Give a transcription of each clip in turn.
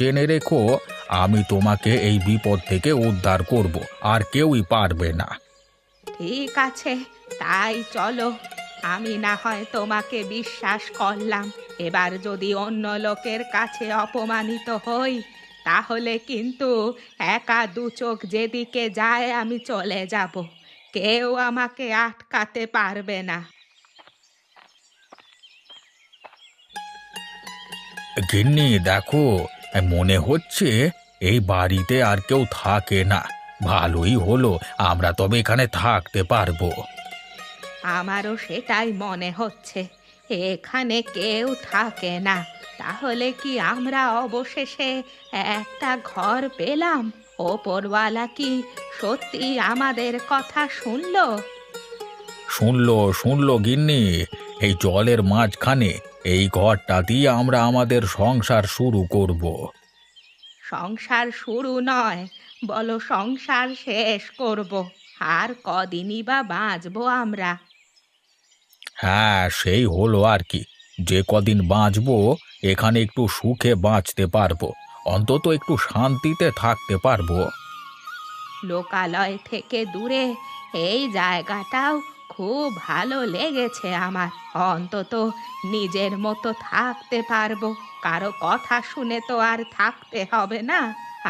জেনে রেখো, আমি তোমাকে এই বিপদ থেকে উদ্ধার করব, আর কেউই পারবে না। ঠিক আছে, তাই চলো। আমি না হয় তোমাকে বিশ্বাস করলাম, এবার যদি অন্য লোকের কাছে অপমানিত হই তাহলে কিন্তু একা দু চোখ যেদিকে যায় আমি চলে যাব। কেউ আমাকে আটকাতে পারবে না। গিন্নি দেখো, মনে হচ্ছে এই বাড়িতে আর কেউ থাকে না। ভালোই হলো, আমরা তবে এখানে থাকতে পারবো। আমারও সেটাই মনে হচ্ছে, এখানে কেউ থাকে না। তাহলে কি আমরা অবশেষে একটা ঘর পেলাম? ওপরওয়ালা কি সত্যি আমাদের কথা শুনলো? শুনলো শুনলো গিন্নি, এই জলের মাঝখানে এই ঘরটা দিয়ে আমরা আমাদের সংসার শুরু করব। সংসার শুরু নয়, বলো সংসার শেষ করব। আর কদিনই বা বাঁচবো আমরা? হ্যাঁ, সেই হলো আর কি। যে কদিন বাঁচবো এখানে একটু সুখে বাঁচতে পারবো, অন্তত একটু শান্তিতে থাকতে পারবো। লোকালয় থেকে দূরে এই জায়গাটাও খুব ভালো লেগেছে আমার। অন্তত নিজের মতো থাকতে পারবো, কারো কথা শুনে তো আর থাকতে হবে না,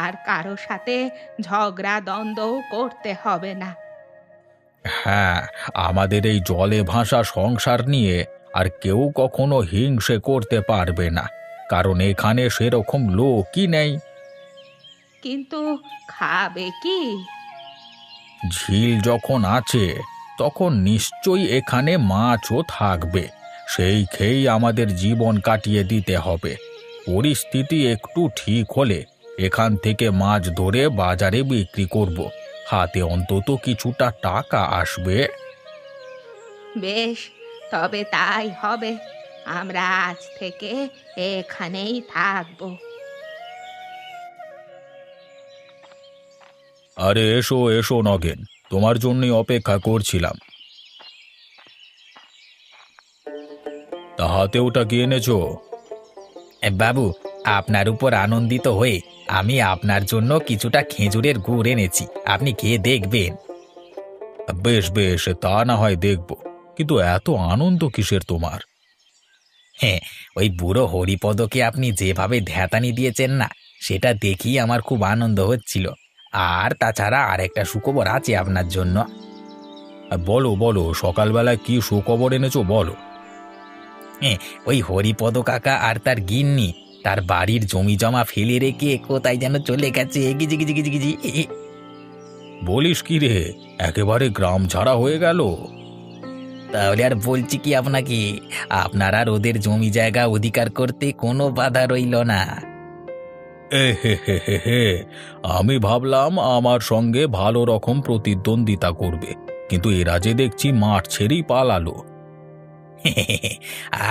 আর কারো সাথে ঝগড়া দ্বন্দ্বও করতে হবে না। হ্যাঁ, আমাদের এই জলে ভাসা সংসার নিয়ে আর কেউ কখনো হিংসে করতে পারবে না, কারণ এখানে সেরকম লোকই নেই। কিন্তু খাবে কি? ঝিল যখন আছে তখন নিশ্চয়ই এখানে মাছও থাকবে, সেই খেয়েই আমাদের জীবন কাটিয়ে দিতে হবে। পরিস্থিতি একটু ঠিক হলে এখান থেকে মাছ ধরে বাজারে বিক্রি করব, হাতে অন্তত কিছুটা টাকা আসবে। বেশ, তবে তাই হবে। আমরা আজ থেকে এখানেই থাকবো। আরে এসো এসো নগেন, তোমার জন্যই অপেক্ষা করছিলাম। তা হাতে ওটা কি এনেছো? বাবু, আপনার উপর আনন্দিত হয়ে আমি আপনার জন্য কিছুটা খেজুরের গুড় এনেছি, আপনি খেয়ে দেখবেন। বেশ বেশ, তা না হয় দেখব, কিন্তু এত আনন্দ কিসের তোমার? হ্যাঁ, ওই বুড়ো হরিপদকে আপনি যেভাবে ধ্যাতানি দিয়েছেন না, সেটা দেখেই আমার খুব আনন্দ হচ্ছিল। আর তাছাড়া আরেকটা সুখবর আছে আপনার জন্য। বলো বলো, সকালবেলা কি সুখবর এনেছো বলো। হ্যাঁ, ওই হরিপদ কাকা আর তার গিন্নি তার বাড়ির জমি জমা ফেলে রেখে কোথায় যেন চলে গেছে, গিজি গিজি গিজি গিজি। বলিস কি রে, একেবারে গ্রাম ছাড়া হয়ে গেল? তাহলে আর বলছি কি আপনাকে, আপনার আর ওদের জমি জায়গা অধিকার করতে কোনো বাধা রইল না। এ হে হে হে হে, আমি ভাবলাম আমার সঙ্গে ভালো রকম প্রতিদ্বন্দ্বিতা করবে, কিন্তু এরা যে দেখছি মাঠ ছেড়েই পালালো।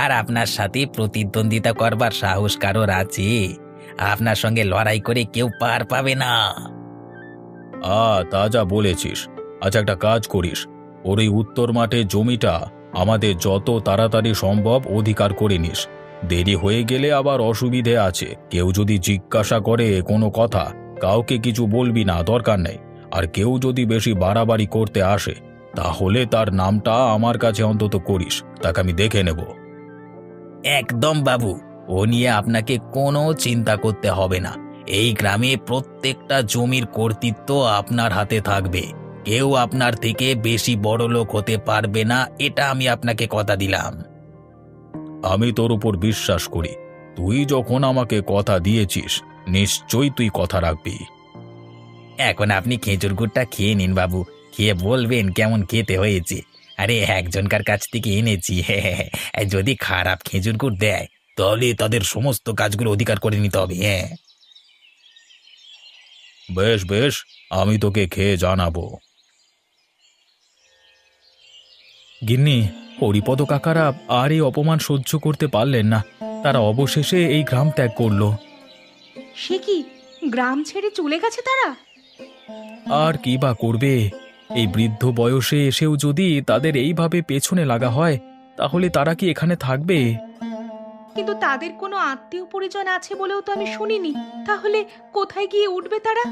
আর আপনার সাথে প্রতিদ্বন্দ্বিতা করবার সাহস কারোর আছে? আপনার সঙ্গে লড়াই করে কেউ পার পাবে না। তা যা বলেছিস। আচ্ছা, একটা কাজ করিস, ওর এই উত্তর মাঠের জমিটা আমাদের যত তাড়াতাড়ি সম্ভব অধিকার করে নিস। দেরি হয়ে গেলে আবার অসুবিধে আছে, কেউ যদি জিজ্ঞাসা করে কোনো কথা, কাউকে কিছু বলবি না, দরকার নেই। আর কেউ যদি বেশি বাড়াবাড়ি করতে আসে তাহলে তার নামটা আমার কাছে অন্তত করিস, তাকে আমি দেখে নেব। একদম বাবু, ও নিয়ে আপনাকে কোনো চিন্তা করতে হবে না। এই গ্রামে প্রত্যেকটা জমির কর্তৃত্ব আপনার হাতে থাকবে। কেউ আপনার থেকে বেশি বড়লোক হতে পারবে না, এটা আমি আপনাকে কথা দিলাম। আমি তোর উপর বিশ্বাস করি, তুই যখন আমাকে কথা দিয়েছিস নিশ্চয়ই তুই কথা রাখবি। এখন আপনি খেজুর গুড়টা খেয়ে নিন বাবু, খেয়ে বলবেন কেমন খেতে হয়েছে। আরে একজনকার কাছ থেকে এনেছি, যদি খারাপ খেজুর গুড় দেয় তাহলে তাদের সমস্ত কাজগুলো অধিকার করে নিতে হবে। হ্যাঁ, বেশ বেশ, আমি তোকে খেয়ে জানাবো। গিন্নি, হরিপদ কাকারা আর এই অপমান সহ্য করতে পারলেন না, তারা অবশেষে এই গ্রাম ত্যাগ করলো। সে কি, গ্রাম ছেড়ে চলে গেছে তারা? আর কি বা করবে, এই বৃদ্ধ বয়সে এসেও যদি তাদের এইভাবে পেছনে লাগা হয় তাহলে তারা কি এখানে থাকবে? কিন্তু তাদের কোনো আত্মীয় পরিজন আছে বলেও তো আমি শুনিনি। তাহলে কোথায় গিয়ে উঠবে তারা?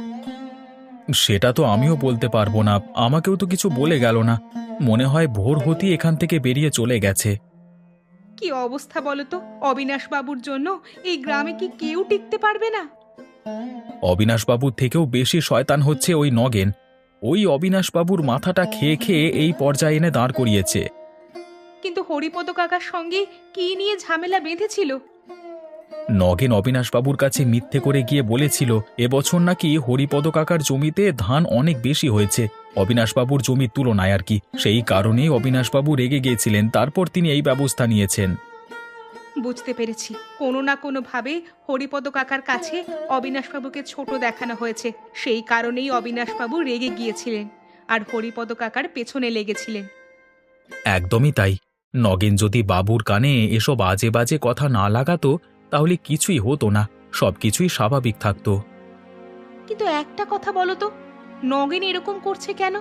সেটা তো আমিও বলতে পারবো না, আমাকেও তো কিছু বলে গেল না। মনে হয় ভোর হতেই এখান থেকে বেরিয়ে চলে গেছে। কি অবস্থা বলো তো! অবিনাশ বাবুর জন্য এই গ্রামে কি কেউ টিকতে পারবে না? অবিনাশবাবুর থেকেও বেশি শয়তান হচ্ছে ওই নগেন। ওই অবিনাশবাবুর মাথাটা খেয়ে খেয়ে এই পর্যায়ে এনে দাঁড় করিয়েছে। কিন্তু হরিপদ কাকার সঙ্গে কি নিয়ে ঝামেলা বেঁধেছিল? নগেন অবিনাশবাবুর কাছে মিথ্যে করে গিয়ে বলেছিল এবছর নাকি হরিপদ কাকার জমিতে ধান অনেক বেশি হয়েছে, অবিনাশবাবুর জমির তুলনায় আর কি। সেই কারণেই অবিনাশবাবু রেগে গিয়েছিলেন, তারপর তিনি এই ব্যবস্থা নিয়েছেন। বুঝতে পেরেছি, কোনো না কোনো ভাবে হরিপদ কাকার কাছে অবিনাশবাবুকে ছোট দেখানো হয়েছে। সেই কারণেই অবিনাশবাবু রেগে গিয়েছিলেন আর হরিপদ কাকার পেছনে লেগেছিলেন। একদমই তাই। নগেন যদি বাবুর কানে এসব আজে বাজে কথা না লাগাতো তাহলে কিছুই হতো না, সবকিছুই স্বাভাবিক থাকতো। কিন্তু একটা কথা বলো তো, নগেন এরকম করছে কেন?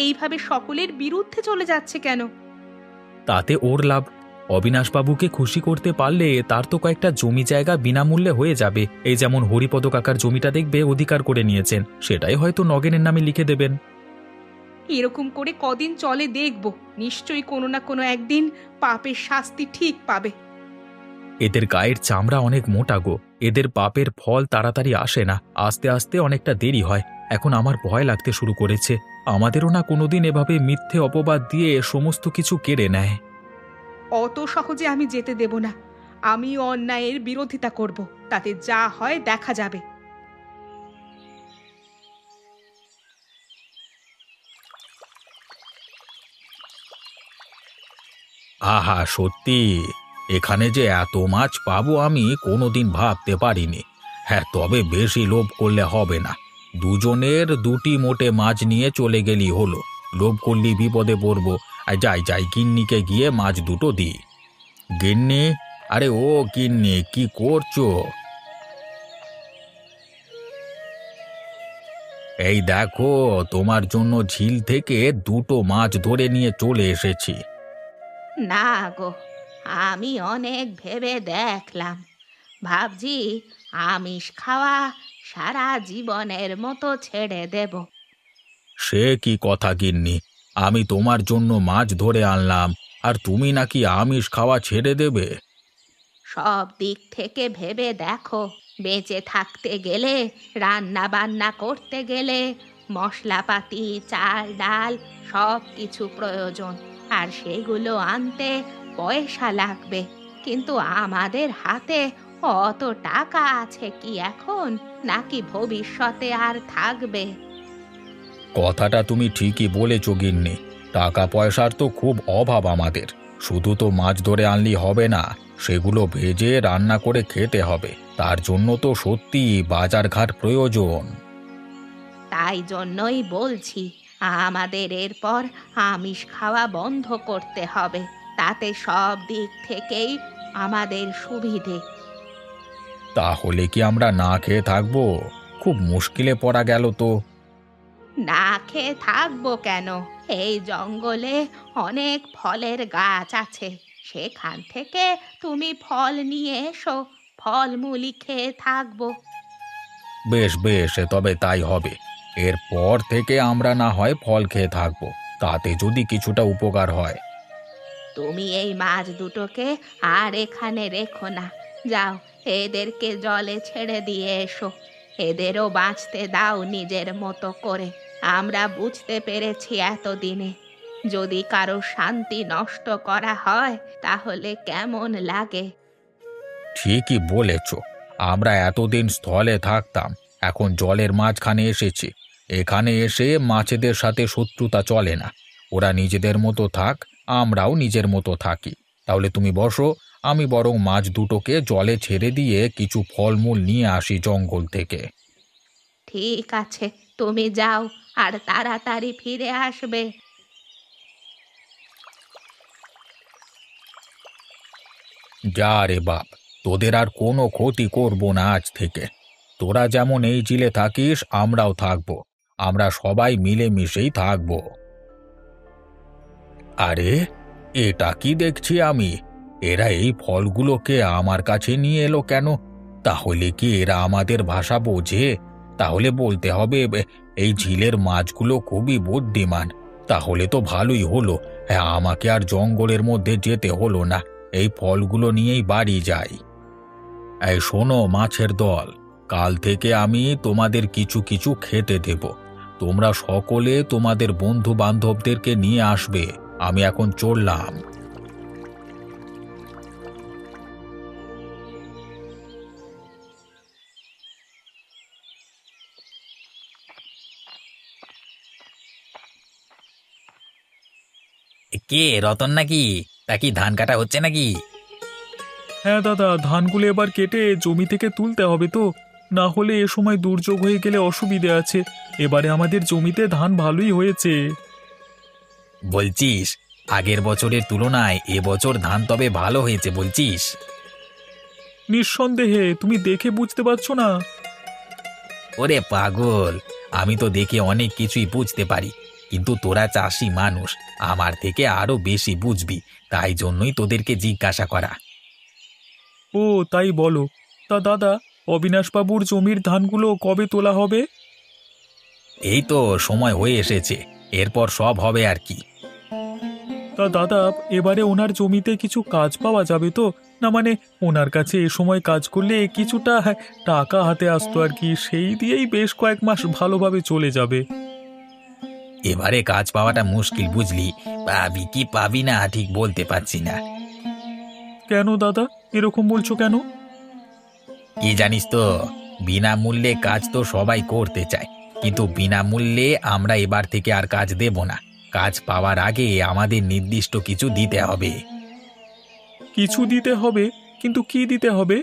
এইভাবে সকলের বিরুদ্ধে চলে যাচ্ছে কেন? তাতে ওর লাভ। অবিনাশবাবুকে খুশি করতে পারলে তার তো কয়েকটা জমি জায়গা বিনামূল্যে হয়ে যাবে। এই যেমন হরিপদ কাকার জমিটা দেখবে অধিকার করে নিয়েছেন, সেটাই হয়তো নগেনের নামে লিখে দেবেন। এরকম করে কদিন চলে দেখব, নিশ্চয়ই কোনো না কোনো একদিন পাপের শাস্তি ঠিক পাবে। এদের গায়ের চামড়া অনেক মোটা গো, এদের পাপের ফল তাড়াতাড়ি আসে না, আস্তে আস্তে অনেকটা দেরি হয়। এখন আমার ভয় লাগতে শুরু করেছে, আমাদেরও না কোনোদিন এভাবে মিথ্যে অপবাদ দিয়ে সমস্ত কিছু কেড়ে নেয়। অত সহজে আমি যেতে দেব না। আমি অন্যায়ের বিরোধিতা করব, তাতে যা হয় দেখা যাবে। আহা সত্যি, এখানে যে এত মাছ পাবো আমি কোনোদিন ভাবতে পারিনি। হ্যাঁ, তবে বেশি লোভ করলে হবে না। দুজনের দুটি মোটে মাছ নিয়ে চলে গেলি হলো, লোভ করলি বিপদে পড়বো। আর যাই যাই, গিন্নিকে গিয়ে মাছ দুটো দিই। গিন্নি, আরে ও গিন্নি, কি করছো? এই দেখো, তোমার জন্য ঝিল থেকে দুটো মাছ ধরে নিয়ে চলে এসেছি। না গো, আমি অনেক ভেবে দেখলাম, ভাবছি আমিষ খাওয়া সারা জীবনের মতো ছেড়ে দেব। সে কি কথা গিন্নি, আমি তোমার জন্য মাছ ধরে আনলাম আর তুমি নাকি আমিষ খাওয়া ছেড়ে দেবে? সব দিক থেকে ভেবে দেখো, বেঁচে থাকতে গেলে, রান্না বান্না করতে গেলে মশলাপাতি, চাল ডাল সব কিছু প্রয়োজন, আর সেগুলো আনতে পয়সা লাগবে। কিন্তু আমাদের হাতে অত টাকা আছে কি এখন, নাকি ভবিষ্যতে আর থাকবে? কথাটা তুমি ঠিকই বলেছ গিন্নি, টাকা পয়সার তো খুব অভাব আমাদের। শুধু তো মাছ ধরে আনলি হবে না, সেগুলো ভেজে রান্না করে খেতে হবে, তার জন্য তো সত্যি বাজারঘাট প্রয়োজন। তাই জন্যই বলছি, আমাদের এরপর আমিষ খাওয়া বন্ধ করতে হবে, তাতে সব দিক থেকেই আমাদের সুবিধে। তাহলে কি আমরা না খেয়ে থাকবো? খুব মুশকিলে পড়া গেল তো। না খেয়ে থাকবো কেন? এই জঙ্গলে অনেক ফলের গাছ আছে, সেখান থেকে তুমি ফল নিয়ে এসো, ফলমূলি খেয়ে থাকবো। বেশ বেশ, তবে তাই হবে। এরপর থেকে আমরা না হয় ফল খেয়ে থাকবো, তাতে যদি কিছুটা উপকার হয়। তুমি এই মাছ দুটোকে আর এখানে রেখো না, যাও এদেরকে জলে ছেড়ে দিয়ে এসো। এদেরও বাঁচতে দাও নিজের মতো করে। আমরা বুঝতে পেরেছি এতদিনে, যদি কারো শান্তি নষ্ট করা হয় তাহলে কেমন লাগে। ঠিকই বলেছ, আমরা এতদিন স্থলে থাকতাম, এখন জলের মাঝখানে এসেছি। এখানে এসে মাছেদের সাথে শত্রুতা চলে না, ওরা নিজেদের মতো থাক, আমরাও নিজের মতো থাকি। তাহলে তুমি বসো, আমি বরং মাছ দুটোকে জলে ছেড়ে দিয়ে কিছু ফলমূল নিয়ে আসি জঙ্গল থেকে। ঠিক আছে, তুমি যাও, আর তাড়াতাড়ি ফিরে আসবে। যা রে বাপ, তোদের আর কোনো ক্ষতি করব না আজ থেকে। তোরা যেমন এই জিলে থাকিস আমরাও থাকবো, আমরা সবাই মিলেমিশেই থাকবো। আরে, এটা কি দেখছি আমি? এরা এই ফলগুলোকে আমার কাছে নিয়ে এলো কেন? তাহলে কি এরা আমাদের ভাষা বোঝে? তাহলে বলতে হবে এই ঝিলের মাছগুলো খুবই বুদ্ধিমান। তাহলে তো ভালোই হলো। হ্যাঁ, আমাকে আর জঙ্গলের মধ্যে যেতে হলো না। এই ফলগুলো নিয়েই বাড়ি যাই। এই শোনো মাছের দল, কাল থেকে আমি তোমাদের কিছু কিছু খেতে দেব। তোমরা সকলে তোমাদের বন্ধু বান্ধবদেরকে নিয়ে আসবে। আমি এখন চললাম। কে রতন নাকি? তা কি ধান কাটা হচ্ছে নাকি? হ্যাঁ দাদা, ধানগুলো এবার কেটে জমি থেকে তুলতে হবে তো, না হলে এ সময় দুর্যোগ হয়ে গেলে অসুবিধে আছে। এবারে আমাদের জমিতে ধান ভালোই হয়েছে। বলছিস আগের বছরের তুলনায় এবছর ধান তবে ভালো হয়েছে বলছিস? নিঃসন্দেহে, তুমি দেখে বুঝতে পারছো না? ওরে পাগল, আমি তো দেখে অনেক কিছুই বুঝতে পারি, কিন্তু তোরা চাষি মানুষ, আমার থেকে আরো বেশি বুঝবি, তাই জন্যই তোদেরকে জিজ্ঞাসা করা। ও তাই বলো। তা দাদা, অবিনাশবাবুর জমির ধানগুলো কবে তোলা হবে? এই তো সময় হয়ে এসেছে, এরপর সব হবে আর কি। তা দাদা, এবারে ওনার জমিতে কিছু কাজ পাওয়া যাবে তো? না মানে, ওনার কাছে এ সময় কাজ করলে কিছুটা টাকা হাতে আসতো আর কি, সেই দিয়েই বেশ কয়েক মাস ভালোভাবে চলে যাবে। এবারে কাজ পাওয়াটা মুশকিল বুঝলি, পাবি কি পাবি না ঠিক বলতে পারছি না। কেন দাদা, এরকম বলছো কেন? কি জানিস তো, বিনামূল্যে কাজ তো সবাই করতে চায়, কিন্তু বিনামূল্যে আমরা এবার থেকে আর কাজ দেব না। কাজ পাওয়ার আগে আমাদের নির্দিষ্ট কিছু দিতে হবে। কিছু দিতে হবে? কিন্তু কি দিতে হবে?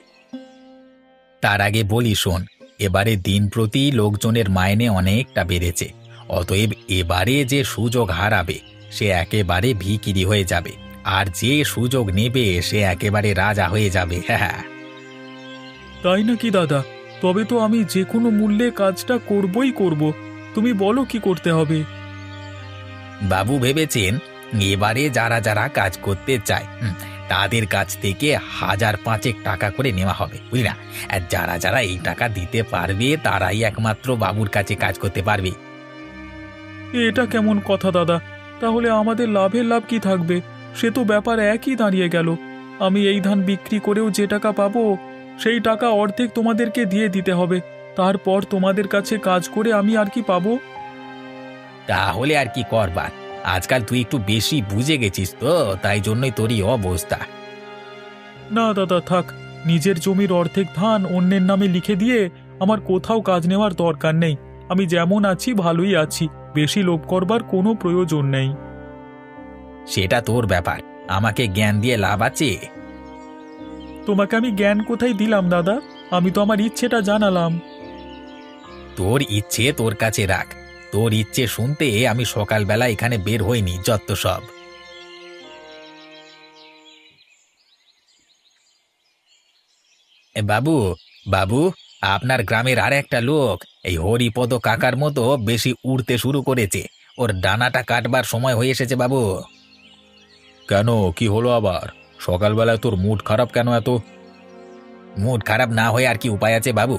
তার আগে বলি শোন, এবারে দিন প্রতি লোকজনের মাইনে অনেকটা বেড়েছে, অতএব এবারে যে সুযোগ হারাবে সে একেবারে ভিখিরি হয়ে যাবে, আর যে সুযোগ নেবে সে একেবারে রাজা হয়ে যাবে। হ্যাঁ, তাই নাকি দাদা? তবে তো আমি যে কোনো মূল্যে কাজটা করবই করব। তুমি বলো কি করতে হবে। বাবু ভেবেছেন এবারে যারা যারা কাজ করতে চায় তাদের কাছ থেকে 1,000 টাকা করে নেওয়া হবে, বুঝলি না? আর যারা যারা এই টাকা দিতে পারবে তারাই একমাত্র বাবুর কাছে কাজ করতে পারবে। এটা কেমন কথা দাদা? তাহলে আমাদের লাভের লাভ কি থাকবে? সে তো ব্যাপার একই দাঁড়িয়ে গেল। আমি এই ধান বিক্রি করেও যে টাকা পাবো, সেই টাকা অর্ধেক তোমাদেরকে দিয়ে দিতে হবে। তারপর তোমাদের কাছে কাজ করে আমি আর কি পাবো? তাহলে আর কি করবার, আজকাল তুই একটু বেশি বুঝে গেছিস তো, তাই জন্যই তোরই অবস্থা। না দাদা, থাক। নিজের জমির অর্ধেক ধান অন্যের নামে লিখে দিয়ে আমার কোথাও কাজ নেওয়ার দরকার নেই। আমি যেমন আছি ভালোই আছি, বেশি লোভ করবার কোনো প্রয়োজন নেই। সেটা তোর ব্যাপার, আমাকে জ্ঞান দিয়ে লাভ আছে? তোমাকে আমি জ্ঞান কোথায় দিলাম দাদা? আমি তো আমার ইচ্ছেটা জানালাম। তোর ইচ্ছে তোর কাছে রাখ, তোর ইচ্ছে শুনতে আমি সকালবেলা এখানে বের হইনি, যত সব। বাবু, বাবু, আপনার গ্রামের আর একটা লোক এই হরিপদ কাকার মতো বেশি উড়তে শুরু করেছে, ওর ডানাটা কাটবার সময় হয়ে এসেছে বাবু। কেন, কি হলো আবার? সকালবেলায় তোর মুড খারাপ কেন এত? মুড খারাপ না হয়ে আর কি উপায় আছে বাবু?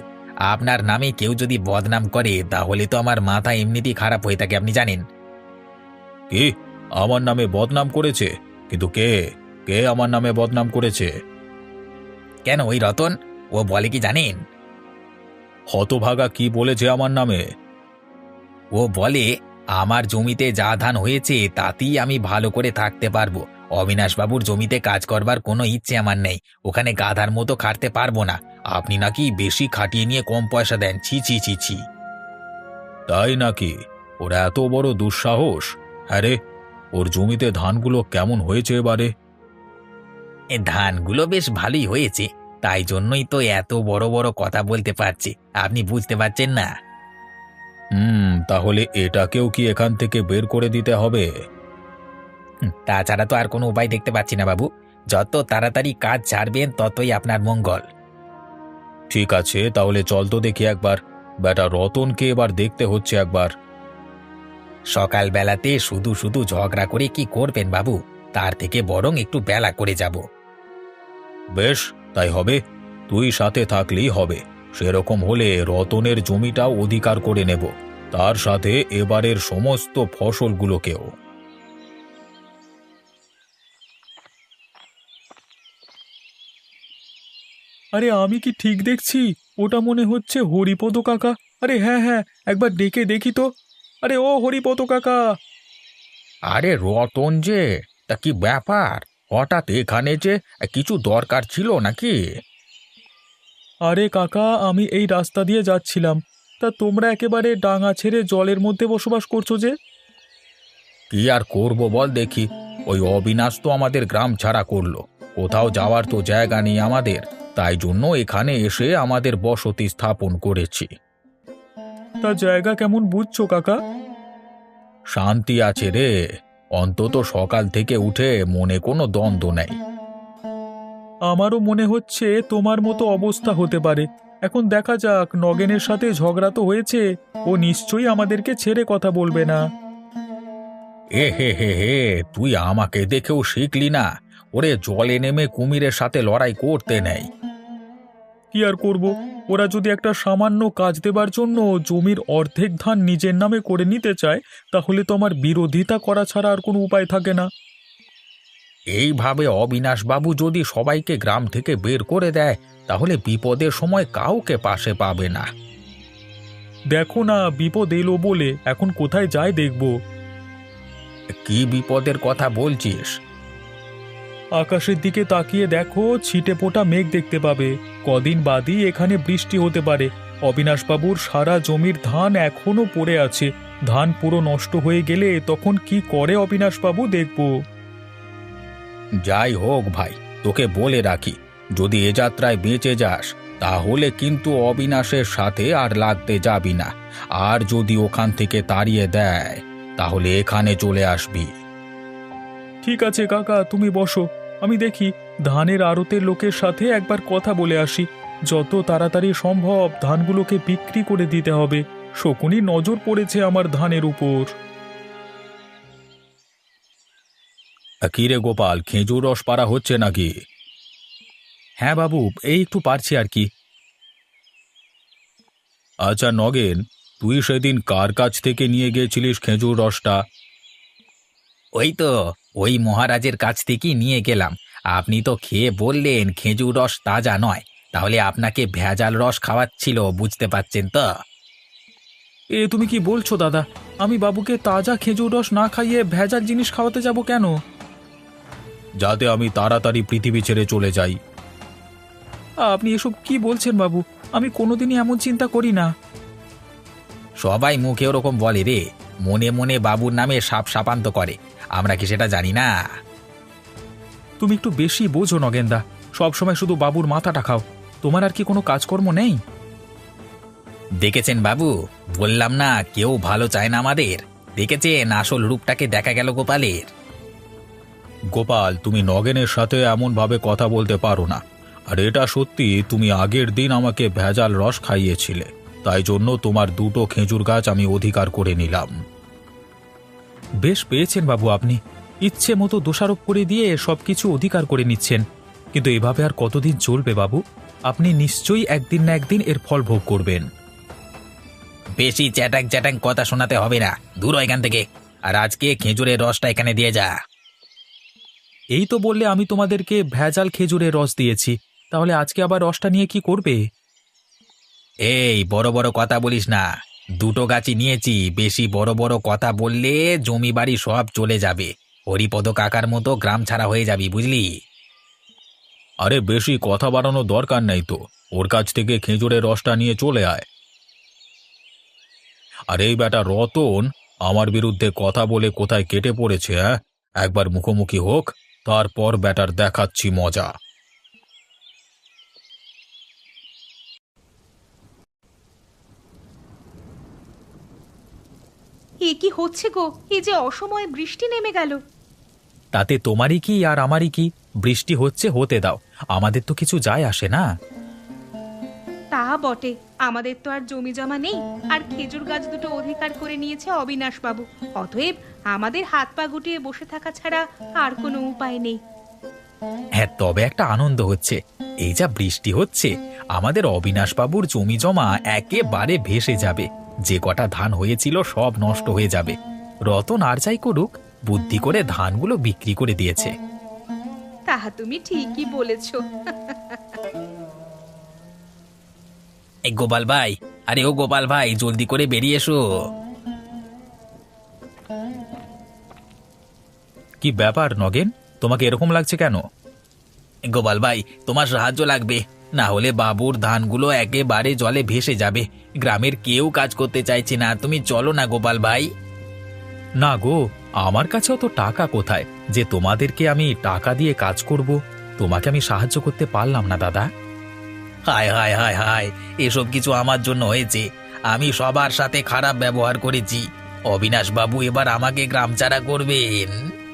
আপনার নামে কেউ যদি বদনাম করে তাহলে তো আমার মাথা এমনিতেই খারাপ হয়ে থাকে, আপনি জানেন। কি, আমার নামে বদনাম করেছে? কিন্তু কে? কে আমার নামে বদনাম করেছে? কেন, ওই রতন, ও বলে কি জানেন? হতভাগা কি বলেছে আমার নামে? ও বলে আমার জমিতে যা ধান হয়েছে তাতেই আমি ভালো করে থাকতে পারবো, অবিনাশবাবুর জমিতে কাজ করবার কোনো ইচ্ছে আমার নেই, ওখানে গাধার মতো খাটতে পারবো না, আপনি নাকি বেশি খাটিয়ে নিয়ে কম পয়সা দেন। ছি ছি ছি ছি। তাই নাকি? ওর এত বড় দুঃসাহস? হ্যাঁ রে, ওর জমিতে ধানগুলো কেমন হয়েছে এবারে? এ ধানগুলো বেশ ভালোই হয়েছে, তাই জন্যই তো এত বড় বড় কথা বলতে পারছি, আপনি বুঝতে পারছেন না? তাহলে এটাকেও কি এখান থেকে বের করে দিতে হবে? তাছাড়া তো আর কোনো উপায় দেখতে পাচ্ছি না বাবু, যত তাড়াতাড়ি কাজ ছাড়বেন ততই আপনার মঙ্গল। ঠিক আছে, তাহলে চল তো দেখি একবার। বেটা রতনকে এবার দেখতে হচ্ছে একবার। সকালবেলাতে শুধু শুধু ঝগড়া করে কি করবেন বাবু? তার থেকে বরং একটু বেলা করে যাব। বেশ, তাই হবে। তুই সাথে থাকলেই হবে। সেরকম হলে রতনের জমিটাও অধিকার করে নেব, তার সাথে এবারের সমস্ত ফসলগুলোকেও। আরে আমি কি ঠিক দেখছি? ওটা মনে হচ্ছে হরিপদ কাকা। আরে হ্যাঁ হ্যাঁ, একবার ডেকে দেখি তো। আরে ও হরিপদ কাকা! আরে রতন যে, তা কি ব্যাপার? হঠাৎ এখানে যে, কিছু দরকার ছিল নাকি? আরে কাকা, আমি এই রাস্তা দিয়ে যাচ্ছিলাম। তা তোমরা একেবারে ডাঙা ছেড়ে জলের মধ্যে বসবাস করছো যে? কি আর করব বল দেখি, ওই অবিনাশ তো আমাদের গ্রাম ছাড়া করলো। কোথাও যাওয়ার তো জায়গা নেই আমাদের, তাই জন্য এখানে এসে আমাদের বসতি স্থাপন করেছি। তা জায়গা কেমন বুঝছো কাকা? শান্তি আছে রে, অন্তত সকাল থেকে উঠে মনে কোনো দ্বন্দ্ব নেই। আমারও মনে হচ্ছে তোমার মতো অবস্থা হতে পারে। এখন দেখা যাক, নগেনের সাথে ঝগড়া তো হয়েছে, ও নিশ্চয়ই আমাদেরকে ছেড়ে কথা বলবে না। এ হে হে হে, তুই আমাকে দেখেও শিখলি না? ওরে জলে নেমে কুমিরের সাথে লড়াই করতে নেই। কি আর করব, ওরা যদি একটা সামান্য কাজ দেবার জন্য জমির অর্ধেক ধান নিজের নামে করে নিতে চায়, তাহলে তো আমার বিরোধিতা করা ছাড়া আর কোনো উপায় থাকে না। এইভাবে অবিনাশবাবু যদি সবাইকে গ্রাম থেকে বের করে দেয়, তাহলে বিপদের সময় কাউকে পাশে পাবে না। দেখো না, বিপদ এলো বলে এখন কোথায় যায় দেখব। কি বিপদের কথা বলছিস? আকাশের দিকে তাকিয়ে দেখো, ছিটে ফোঁটা মেঘ দেখতে পাবে। কদিন বাদই এখানে বৃষ্টি হতে পারে। অবিনাশবাবুর সারা জমির ধান এখনো পড়ে আছে। ধান পুরো নষ্ট হয়ে গেলে তখন কি করে অবিনাশবাবু দেখব। যাই হোক ভাই, তোকে বলে রাখি, যদি এ যাত্রায় বেঁচে যাস, তাহলে কিন্তু অবিনাশের সাথে আর লাগতে যাবি না। আর যদি ওখান থেকে তাড়িয়ে দেয়, তাহলে এখানে চলে আসবি। ঠিক আছে কাকা, তুমি বসো। আমি দেখি ধানের আড়তের লোকের সাথে একবার কথা বলে আসি। যত তাড়াতাড়ি সম্ভব ধানগুলোকে বিক্রি করে দিতে হবে। শকুনি নজর পড়েছে আমার ধানের উপর। কি রে গোপাল, খেজুর রস পাড়া হচ্ছে নাকি? হ্যাঁ বাবু, এই একটু পারছি আর কি। আচ্ছা নগেন, তুই সেদিন কার কাছ থেকে নিয়ে গিয়েছিলিস খেজুর রসটা? ওই তো, ওই মহারাজের কাছ থেকেই নিয়ে গেলাম। আপনি তো খেয়ে বললেন খেজুর রস তাজা নয়, তাহলে আপনাকে ভেজাল রস খাওয়াচ্ছিল, বুঝতে পারছেন তো? এ তুমি কি বলছো দাদা? আমি বাবুকে তাজা খেজুর রস না খাইয়ে ভেজাল জিনিস খাওয়াতে যাব কেন? যাতে আমি তাড়াতাড়ি পৃথিবী ছেড়ে চলে যাই। আপনি এসব কি বলছেন বাবু? আমি কোনোদিনই এমন চিন্তা করি না। সবাই মুখে ওরকম বলে রে, মনে মনে বাবুর নামে সাপ সাপান্ত করে। আমরা কি সেটা জানি না? তুমি একটু বেশি বোঝো নগেনদা, সবসময় শুধু বাবুর মাথাটা খাও। তোমার আর কি কোনো কাজকর্ম নেই? দেখেছেন বাবু, বললাম না কেউ ভালো চায় না আমাদের। দেখেছেন আসল রূপটাকে দেখা গেল গোপালের। গোপাল, তুমি নগেনের সাথে এমনভাবে কথা বলতে পারো না। আর এটা সত্যি, তুমি আগের দিন আমাকে ভেজাল রস খাইয়েছিলে, তাই জন্য তোমার দুটো খেজুর গাছ আমি অধিকার করে নিলাম। বেশ পেয়েছেন বাবু আপনি, ইচ্ছে মতো দোষারোপ করে দিয়ে সবকিছু অধিকার করে নিচ্ছেন। কিন্তু এভাবে আর কতদিন চলবে বাবু? আপনি নিশ্চয়ই একদিন না একদিন এর ফল ভোগ করবেন। বেশি চ্যাটাং চ্যাটাং কথা শোনাতে হবে না, দূর হ এখান থেকে। আর আজকে খেজুরের রসটা এখানে দিয়ে যা। এই তো বললে আমি তোমাদেরকে ভেজাল খেজুরের রস দিয়েছি, তাহলে আজকে আবার রসটা নিয়ে কি করবে? এই বড় বড় কথা বলিস না, দুটো গাছই নিয়েছি। বেশি বড় বড় কথা বললে জমি বাড়ি সব চলে যাবে। হরিপদ কাকার মতো গ্রাম ছাড়া হয়ে যাবি, বুঝলি? আরে বেশি কথা বাড়ানোর দরকার নেই তো, ওর কাছ থেকে খেজুরের রসটা নিয়ে চলে আয়। আর এই বেটা রতন আমার বিরুদ্ধে কথা বলে কোথায় কেটে পড়েছে, হ্যাঁ? একবার মুখোমুখি হোক, তারপর বেটার দেখাচ্ছি মজা। এ কি হচ্ছে গো? এই যে অসময়ে বৃষ্টি নেমে গেল। তাতে তোমারই কি আর আমারই কি? বৃষ্টি হচ্ছে হতে দাও, আমাদের তো কিছু যায় আসে না। তা বটে, আমাদের তো আর জমি জমা নেই, আর খেজুর গাছ দুটো অধিকার করে নিয়েছে অবিনাশ বাবু। অতএব আমাদের হাত পা গুটিয়ে বসে থাকা ছাড়া আর কোনো উপায় নেই। হ্যাঁ, তবে একটা আনন্দ হচ্ছে। এই যা বৃষ্টি হচ্ছে, আমাদের অবিনাশবাবুর জমি জমা একেবারে ভেসে যাবে। যে কটা ধান হয়েছিল সব নষ্ট হয়ে যাবে। রতন আর যাই করুক, বুদ্ধি করে ধানগুলো বিক্রি করে দিয়েছে। তাহা তুমি ঠিকই বলেছো। এই গোপাল ভাই, আরে ও গোপাল ভাই, জলদি করে বেরিয়ে এসো। কি ব্যাপার নগেন, তোমাকে এরকম লাগছে কেন? গোপাল ভাই, তোমার সাহায্য লাগবে, না হলে বাবুর ধানগুলো একেবারে জলে ভেসে যাবে। গ্রামের কেউ কাজ করতে চাইছে না, তুমি চলো না গোপাল ভাই। না গো, আমার কাছেও তো টাকা কোথায় যে তোমাদেরকে আমি টাকা দিয়ে কাজ করব? তোমাকে আমি সাহায্য করতে পারলাম না দাদা। হায় হায় হায় হায়, এসব কিছু আমার জন্য হয়েছে। আমি সবার সাথে খারাপ ব্যবহার করেছি। অবিনাশ বাবু এবার আমাকে গ্রাম ছাড়া করবেন।